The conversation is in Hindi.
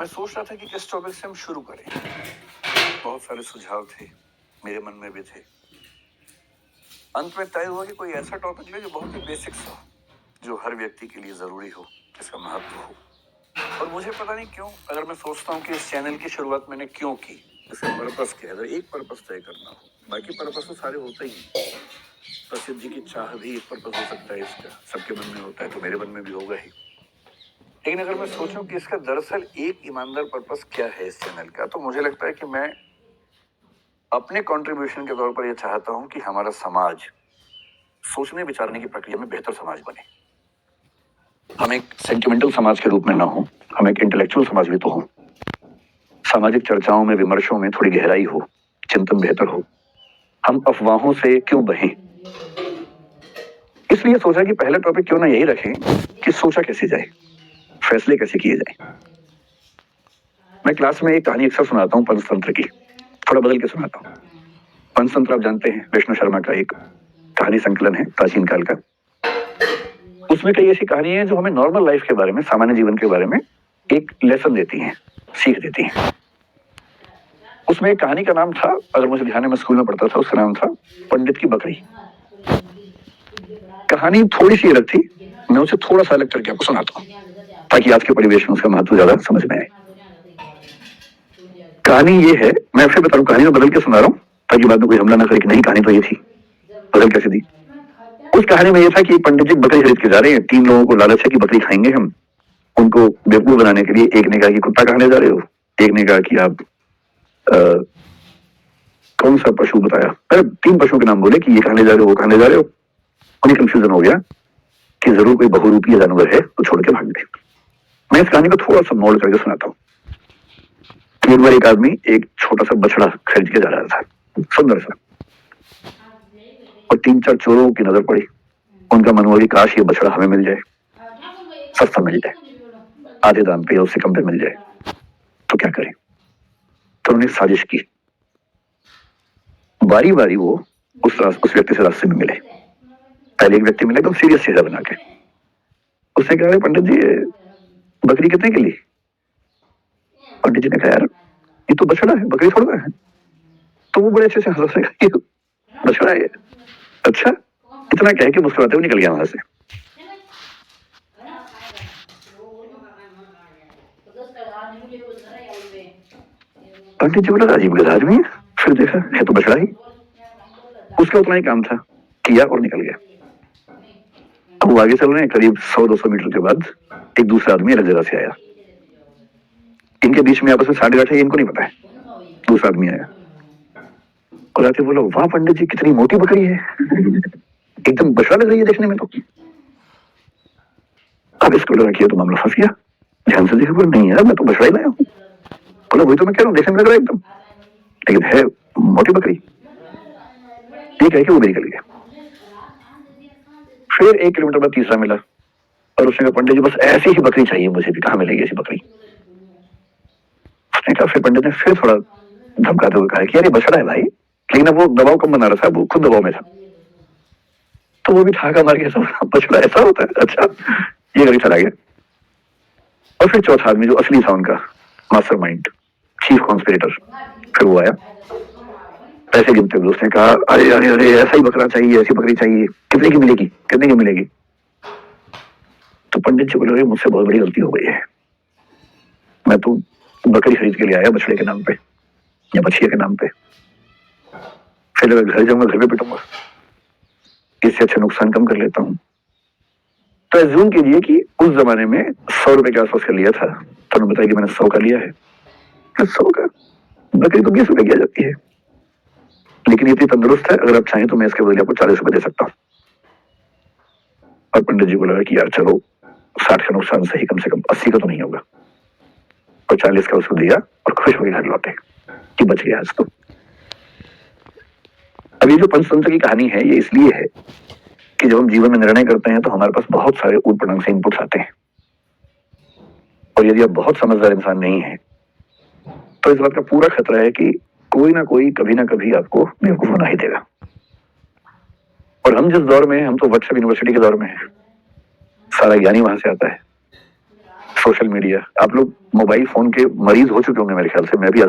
मैं सोच रहा था कि किस टॉपिक से हम शुरू करें। बहुत सारे सुझाव थे, मेरे मन में भी थे। अंत में तय हुआ कि कोई ऐसा टॉपिक ले जो बहुत ही बेसिक्स हो, जो हर व्यक्ति के लिए जरूरी हो, जिसका महत्व हो। और मुझे पता नहीं क्यों, अगर मैं सोचता हूँ कि इस चैनल की शुरुआत मैंने क्यों की, इसका पर्पस क्या है, अगर एक पर्पस तय करना हो, बाकी पर्पस तो सारे होते ही हैं। प्रसिद्धि की चाह भी एक पर्पस हो सकता है, इसका सबके मन में होता है, तो मेरे मन में भी होगा ही। लेकिन अगर मैं सोचूं कि इसका दरअसल एक ईमानदार पर्पस क्या है इस चैनल का, तो मुझे लगता है कि मैं अपने कंट्रीब्यूशन के तौर पर यह चाहता हूं कि हमारा समाज सोचने विचारने की प्रक्रिया में बेहतर समाज बने। हम एक सेंटिमेंटल समाज के रूप में ना हो, हम एक इंटेलेक्चुअल समाज भी तो हो। सामाजिक चर्चाओं में, विमर्शों में थोड़ी गहराई हो, चिंतन बेहतर हो। हम अफवाहों से क्यों बहें। इसलिए सोचा कि पहला टॉपिक क्यों ना यही रखें कि सोचा कैसे जाए, फैसले कैसे किए जाए। मैं क्लास में एक कहानी अक्सर सुनाता हूँ पंचतंत्र की, थोड़ा बदल के सुनाता हूँ। पंचतंत्र आप जानते हैं, विष्णु शर्मा का एक कहानी संकलन है प्राचीन काल का। उसमें कई ऐसी कहानी है जो हमें नॉर्मल लाइफ के बारे में, सामान्य जीवन के बारे में एक लेसन देती हैं, सीख देती हैं। उसमें एक कहानी का नाम था, अगर मुझे ध्यान है, मैं स्कूल में पढ़ता था, उसका नाम था पंडित की बकरी। कहानी थोड़ी सी अलग थी, मैं उसे थोड़ा सा अलग करके आपको सुनाता हूँ ताकि आज के परिवेश में उसका महत्व ज्यादा समझ में आए। कहानी ये है, मैं फिर बता रहा हूँ, कहानी में बदल के सुना रहा हूँ ताकि बाद में कोई हमला ना करे कि नहीं कहानी तो ये थी, बदल कैसे दी। उस कहानी में यह था कि पंडित जी बकरी खरीद के जा रहे हैं, 3 लोगों को लालच है कि बकरी खाएंगे हम। उनको बेवकूफ बनाने के लिए एक ने कहा कि कुत्ता खाने जा रहे हो, एक ने कहा कि आप कौन सा पशु बताया, अरे 3 पशुओं के नाम बोले कि ये खाने जा रहे हो, वो खाने जा रहे हो। उन्हें कंफ्यूजन हो गया कि जरूर कोई बहुरूपी जानवर है, तो छोड़ के भाग गए। मैं इस कहानी को थोड़ा सा मोड़ करके सुनाता हूँ। एक बार एक आदमी एक छोटा सा बछड़ा खरीद के जा रहा था, सुंदर सा, और 3-4 चोरों की नजर पड़ी। उनका मन हुआ कि काश ये बछड़ा हमें मिल जाए, सस्ता मिल जाए, आधे दाम पे या उससे कम पे मिल जाए, तो क्या करें। तो उन्होंने साजिश की। बारी बारी वो उस व्यक्ति से रास्ते में मिले। पहले एक व्यक्ति मिले एकदम सीरियस चेहरा बना के। उसने कहा, पंडित जी बकरी कितने के लिए। पंडित जी ने कहा, यार ये तो बछड़ा है, बकरी थोड़ा है। तो वो बड़े अच्छे से हंसने लगा, बछड़ा है, अच्छा, इतना कह के मुस्कुराते हुए निकल गया वहां से। पंडित जी बोला, अजीब गधा आदमी है। फिर देखा है तो बछड़ा ही। उसका उतना ही काम था, किया और निकल गया। अब वो आगे चल रहे हैं, करीब 100-200 मीटर के बाद एक दूसरा आदमी अलग जगह से आया। इनके बीच में आपस में साढ़े गांठ है, इनको नहीं पता है। दूसरा आदमी आया और आके बोला, वाह पंडित जी कितनी मोटी बकरी है, एकदम बछड़ा लग रही है देखने में तो। अब इसको लगा कि तो मामला फंस गया। ध्यान से देखा, बोला नहीं यार मैं तो बछड़ा ही लाया हूँ। बोला वही तो मैं कह रहा हूँ, देखने में लग रहा है एकदम, लेकिन है मोटी बकरी। ये कह के वो निकल गया। फिर 1 किलोमीटर बाद तीसरा मिला और उसने कहा, पंडित जी बस ऐसी ही बकरी चाहिए मुझे भी, कहाँ मिलेगी ऐसी बकरी। उसने कहा, फिर पंडित ने फिर थोड़ा धमकाते हुए कहा कि यार ये बछड़ा है भाई, लेकिन अब वो दबाव कम बना रहा था, वो खुद दबाव में था। तो वो भी ठाका मार के, सब बछड़ा ऐसा होता है, अच्छा, ये करके चला गया। और फिर चौथा आदमी जो असली था उनका मास्टरमाइंड, चीफ कॉन्स्पिरेटर, फिर वो आया पैसे गिनते हुए। उसने कहा, अरे अरे अरे ऐसा ही बकरा चाहिए, ऐसी बकरी चाहिए, कितने की मिलेगी, कितने की मिलेगी। तो पंडित जी बोले, मुझसे बहुत बड़ी गलती हो गई है, मैं तो बकरी खरीद के लिए आया बछड़े के नाम पे या बछिया के नाम पे, फिर अगर घर जाऊंगा घर पे पिटूंगा, इससे अच्छा नुकसान कम कर लेता हूँ। तो एज्यूम कीजिए कि उस जमाने में 100 रुपए के आसपास का लिया था, तो उन्होंने बताया कि मैंने 100 का लिया है। 100 का, बकरी तो 20 रुपए की आ जाती है, लेकिन इतनी तंदुरुस्त है, अगर आप चाहें तो मैं इसके बदले आपको 40 रुपए दे सकता हूँ। और पंडित जी को लगा कि यार चलो 60 का नुकसान सही, कम से कम 80 का तो नहीं होगा, और 40 का उसको दिया और खुश होकर घर लौटे कि बच गया आज तो। अब ये जो पंचतंत्र की कहानी है, ये इसलिए है कि जब हम जीवन में निर्णय करते हैं तो हमारे पास बहुत सारे ऊट-पटांग से इनपुट्स आते हैं, और यदि आप बहुत समझदार इंसान नहीं है तो इस बात का पूरा खतरा है कि कोई ना कोई कभी ना कभी आपको बेवकूफ बना ही देगा। और हम जिस दौर में हैं, हम तो व्हाट्सएप यूनिवर्सिटी के दौर में हैं, सारा ज्ञानी वहां से आता है, सोशल मीडिया। आप लोग मोबाइल फोन के मरीज हो चुके होंगे मेरे ख्याल से, मैं भी